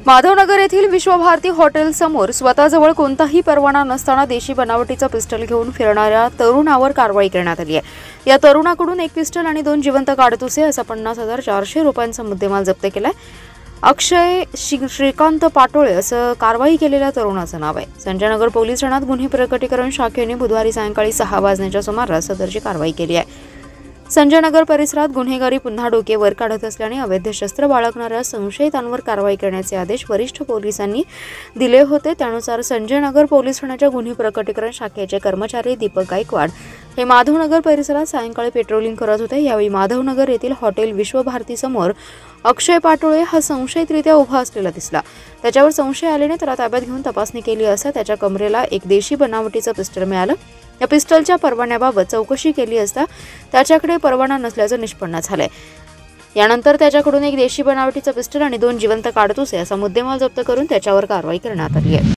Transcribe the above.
माधवनगर येथील विश्वभारती हॉटेल समोर स्वतःजवळ कोणताही परवाना नसताना देशी बनावटीचा पिस्टल घेऊन फिरणाऱ्या तरुणावर कारवाई करण्यात आली आहे। या तरुणाकडून एक पिस्टल आणि 2 जिवंत काडतुसे असा 50,400 रुपयांचा मुद्देमाल जप्त केलाय। अक्षय श्रीकांत पाटोळे असं कारवाई केलेल्या तरुणाचं नाव आहे। संजयनगर पोलीस ठाण्यात गुन्हे प्रकटीकरण शाखेने बुधवारी सायंकाळी 6 वाजण्याच्या सुमारास सदरची कारवाई केली आहे। संजयनगर परिसरात गुन्हेगारी पुन्हा डोके वर काढत असल्याने अवैध शस्त्र बाळगणाऱ्या संशयितांवर कारवाई करण्याचे आदेश वरिष्ठ पोलिसांनी दिले होते। त्यानुसार संजयनगर पोलीस ठाण्याच्या गुन्हे प्रकटीकरण शाखेचे कर्मचारी दीपक गायकवाड हे माधवनगर परिसरात सायंकाळी पेट्रोलिंग करत होते। यावेळी माधवनगर येथील हॉटेल विश्वभारती समोर अक्षय पाटोळे हा संशयितरित्या उभा असलेला दिसला। त्याच्यावर संशय आल्याने त्याला ताब्यात घेऊन तपासणी केली असता त्याच्या कमरेला एक देशी बनावटीचं पिस्टल मिळालं। या पिस्टलच्या परवान्याबाबत चौकशी केली असता त्याच्याकडे परवाना नसल्याचं निष्पन्न झालंय। यानंतर त्याच्याकडून एक देशी बनावटीचं पिस्टल आणि 2 जिवंत काडतुसे असा मुद्देमाल जप्त करून त्याच्यावर कारवाई करण्यात आली आहे।